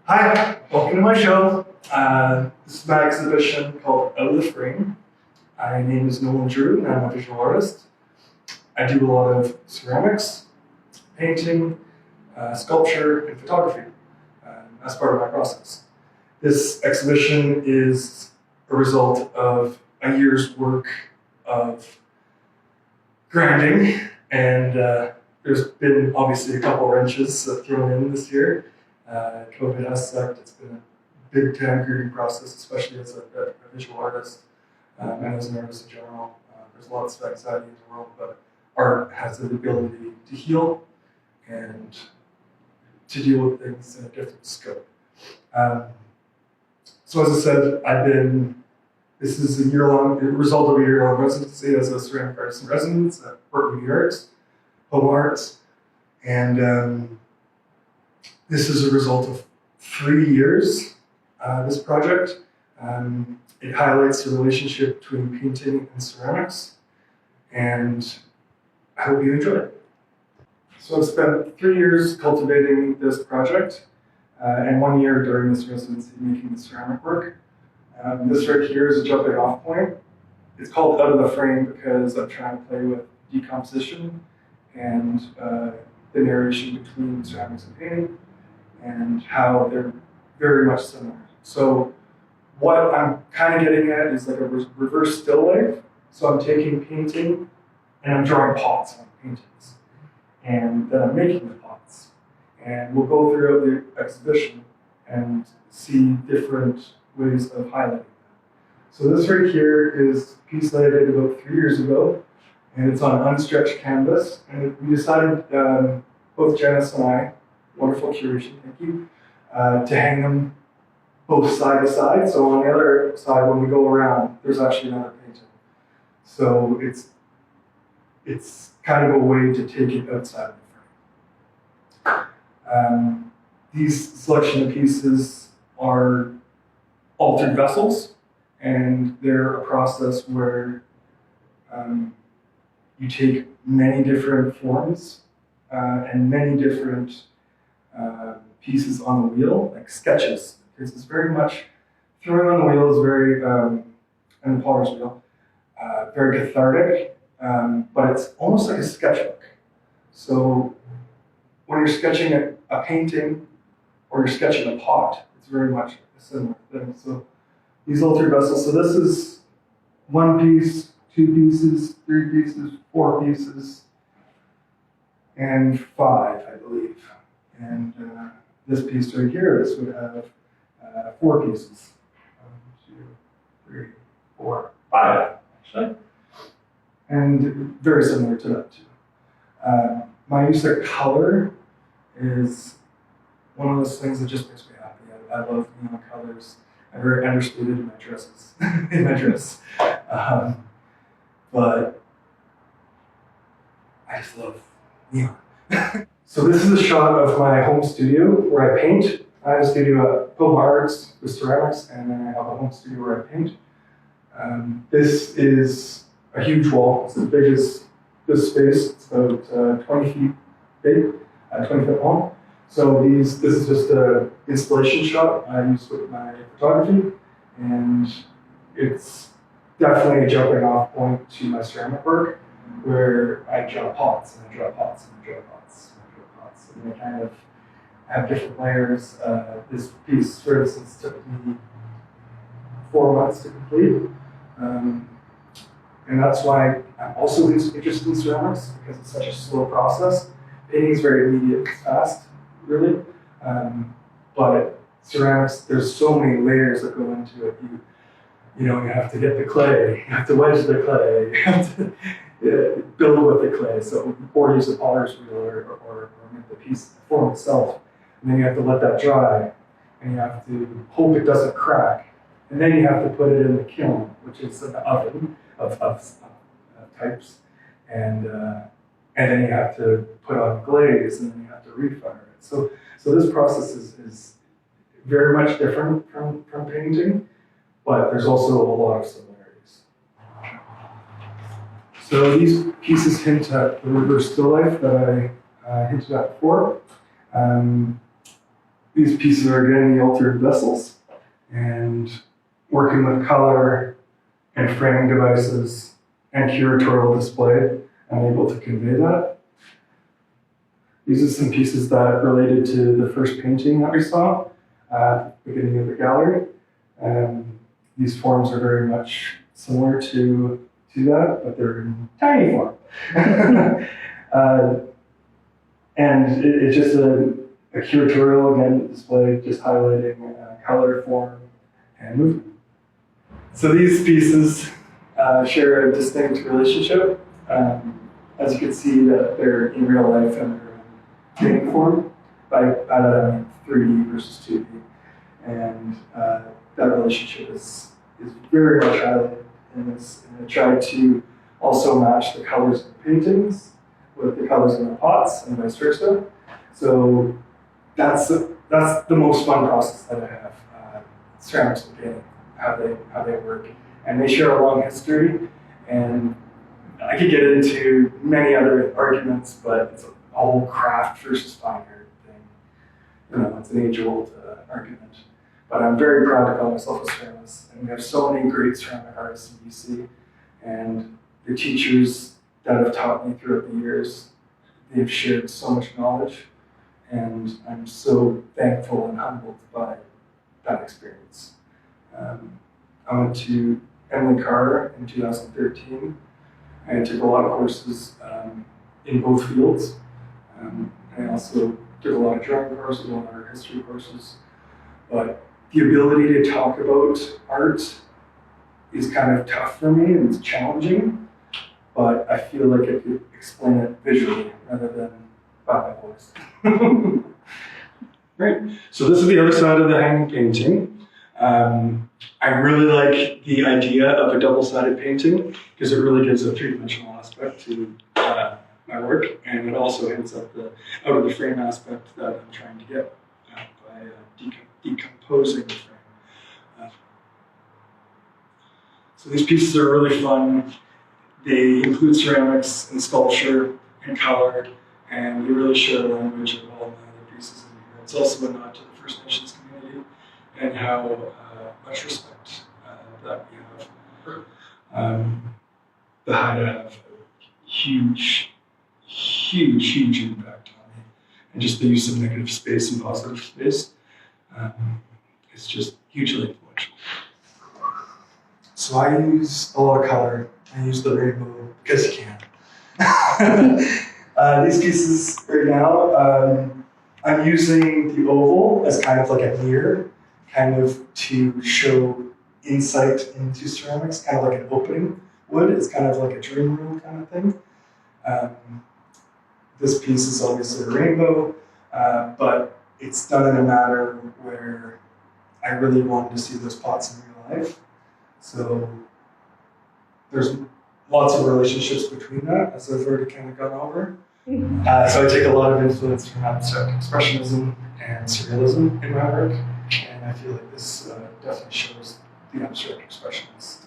Hi, welcome to my show. This is my exhibition called Out of the Frame. My name is Nolan Drew, and I'm a visual artist. I do a lot of ceramics, painting, sculpture, and photography as part of my process. This exhibition is a result of a year's work of grinding, and there's been obviously a couple wrenches thrown in this year. COVID has sucked. It's been a big time grieving process, especially as a visual artist and as an artist in general. There's lots of anxiety in the world, but art has the ability to heal and to deal with things in a different scope. So as I said, this is a result of a year-long residency as a ceramic artist in residence at PoMoArts, and this is a result of 3 years, this project. It highlights the relationship between painting and ceramics, and I hope you enjoy it. So I've spent 3 years cultivating this project, and 1 year during this residency making the ceramic work. This right here is a jumping off point. It's called Out of the Frame because I'm trying to play with decomposition and the narration between ceramics and painting, and how they're very much similar. So what I'm kind of getting at is like a reverse still life. So I'm taking painting and I'm drawing pots on paintings. And then I'm making the pots. And we'll go throughout the exhibition and see different ways of highlighting that. So this right here is a piece that I did about 3 years ago, and it's on unstretched canvas. And we decided, both Janice and I, wonderful curation, thank you, to hang them both side to side. So on the other side, when we go around, there's actually another painting. So it's kind of a way to take it outside of the frame. These selection of pieces are altered vessels, and they're a process where you take many different forms and many different pieces on the wheel, like sketches. Because it's very much, throwing on the wheel is very, and the potter's wheel, very cathartic, but it's almost like a sketchbook. So when you're sketching a painting or you're sketching a pot, it's very much a similar thing. So these altered vessels, so this is 1 piece, 2 pieces, 3 pieces, 4 pieces, and 5, I believe. And this piece right here, this would have 4 pieces. 1, 2, 3, 4, 5, actually. And very similar to that too. My use of color is one of those things that just makes me happy. I love neon colors. I'm very understated in my dresses, in my dress. But I just love neon. So this is a shot of my home studio where I paint. I have a studio at PoMoArts with ceramics, and then I have a home studio where I paint. This is a huge wall. It's as big as this space. It's about 20 feet big, 20 foot long. So this is just an installation shot I use with my photography, and it's definitely a jumping off point to my ceramic work, where I draw pots and I draw pots and I draw pots and I draw pots, and they kind of have different layers. This piece, for instance, took me 4 months to complete, and that's why I'm also interested in ceramics, because it's such a slow process. Painting is very immediate, it's fast, really, but ceramics, there's so many layers that go into it. You have to get the clay, you have to wedge the clay, you have to build with the clay, or use a potter's wheel, or make the piece form itself. And then you have to let that dry, and you have to hope it doesn't crack. And then you have to put it in the kiln, which is an oven of types. And then you have to put on glaze, and then you have to refire it. So this process is very much different from painting, but there's also a lot of similarities. So these pieces hint at the reverse still life that I hinted at before. These pieces are again the altered vessels, and working with color and framing devices and curatorial display, I'm able to convey that. These are some pieces that related to the first painting that we saw at the beginning of the gallery. These forms are very much similar to that, but they're in tiny form. And it's just a curatorial, again, display, just highlighting color, form, and movement. So these pieces share a distinct relationship. As you can see, that they're in real life and they're in painting form. By that I mean 3D versus 2D. And that relationship is very much highlighted in this. And I tried to also match the colors of the paintings with the colors in the pots and vice versa. So that's the most fun process that I have. Ceramics and painting, how they work. And they share a long history, and I could get into many other arguments, but it's a whole craft versus fine art thing. You know, it's an age-old argument. But I'm very proud to call myself a ceramist, and we have so many great ceramic artists in BC, and the teachers that have taught me throughout the years, they've shared so much knowledge, and I'm so thankful and humbled by that experience. I went to Emily Carr in 2013. I took a lot of courses in both fields. I also took a lot of drawing courses, a lot of art history courses. But the ability to talk about art is kind of tough for me and it's challenging, but I feel like I could explain it visually rather than by my voice. Right. So this is the other side of the hanging painting. I really like the idea of a double-sided painting because it really gives a three-dimensional aspect to my work, and it also hints at the out of the frame aspect that I'm trying to get by decomposing the frame. So these pieces are really fun. They include ceramics and sculpture and color, and they really share the language of all the other pieces in here. It's also a nod to the First Nations community and how much respect that we have. The Haida have a huge impact on me, and just the use of negative space and positive space is just hugely influential. So I use a lot of color. I use the rainbow because you can. These pieces right now, I'm using the oval as kind of like a mirror, kind of to show insight into ceramics, kind of like an opening would. It's kind of like a dream room kind of thing. This piece is obviously a rainbow, but it's done in a manner where I really wanted to see those pots in real life. So there's lots of relationships between that, as I've already kind of gone over. So I take a lot of influence from abstract expressionism and surrealism in my work, and I feel like this definitely shows the abstract expressionist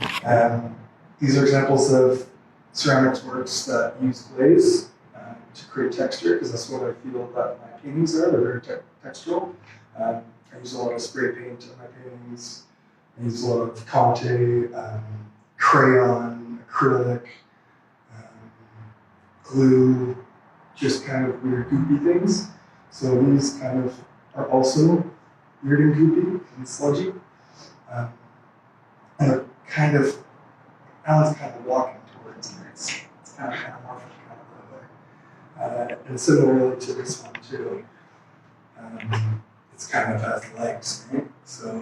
influence. These are examples of ceramics works that use glaze to create texture, because that's what I feel that my paintings are. They're very textural. I use a lot of spray paint in my paintings. I use a lot of Conte, crayon, acrylic, glue, just kind of weird goopy things. So these kind of are also weird and goopy and sludgy. And they're kind of, Alan's kind of walking towards me. It's kind of anamorphic kind of that way. And similarly to this one too, it's kind of has legs, right? So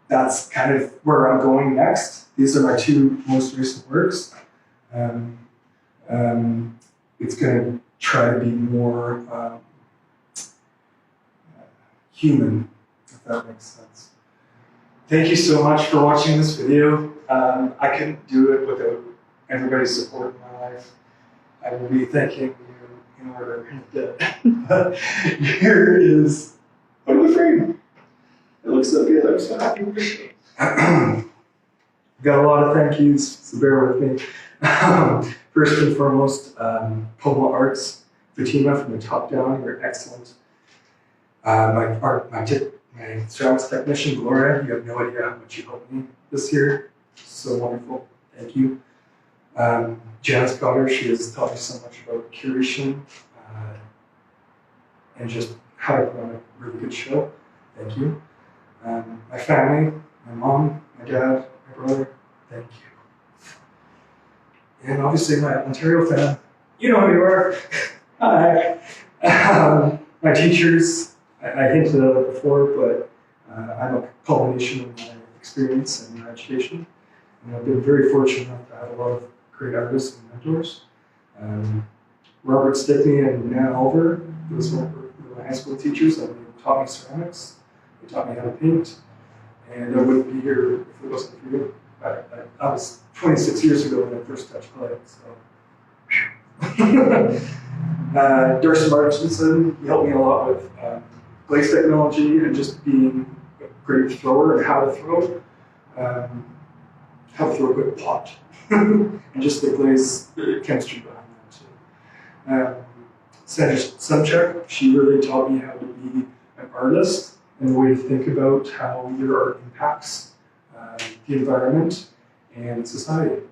that's kind of where I'm going next. These are my two most recent works. It's going to try to be more human, if that makes sense. Thank you so much for watching this video. I couldn't do it without everybody's support in my life. I will be thanking you in order to get. But here is the frame. It looks so good. I'm so happy with it. Got a lot of thank yous, so bear with me. First and foremost, PoMoArts Fatima, from the top down, you're excellent. My ceramics technician, Gloria, you have no idea how much you helped me this year. So wonderful. Thank you. Janice Cotter, she has taught me so much about curation and just how to put on a really good show. Thank you. My family, my mom, my dad, my brother, thank you. And obviously my Ontario fan, you know who you are. Hi. My teachers, I hinted at it before, but I'm a culmination of my experience and my education. And I've been very fortunate enough to have a lot of great artists and mentors. Robert Stickney and Nan Oliver, those were my high school teachers, and they taught me ceramics. They taught me how to paint. And I wouldn't be here if it wasn't for you. I was 26 years ago when I first touched clay, so. Darcy Martinson, he helped me a lot with glaze technology and just being a great thrower and how to throw a good pot. And just the glaze chemistry behind that too. Sandra Sumchuk, she really taught me how to be an artist and the way to think about how your art impacts the environment and society.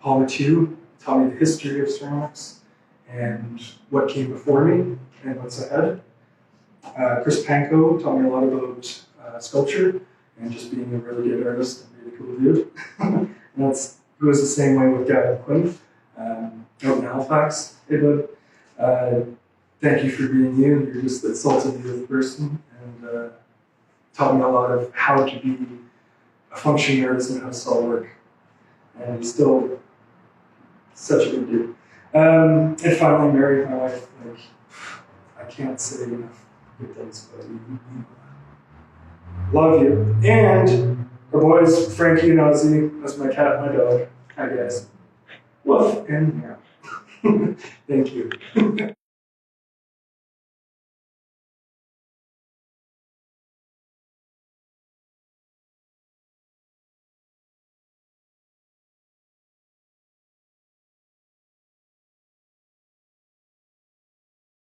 Paul Mathieu taught me the history of ceramics and what came before me and what's ahead. Chris Pankow taught me a lot about sculpture and just being a really good artist and really cool dude. And it was the same way with Gavin Quinn out in Halifax. Hey, bud. Thank you for being you. You're just a salted youth person and taught me a lot of how to be a functioning artist and how to sell work. And he's still such a good dude. And finally, Mary, my wife, like, I can't say enough good things about you. Love you. And our boys, Frankie and Ozzy, that's my cat and my dog. Hi guys. Woof and meow. Thank you.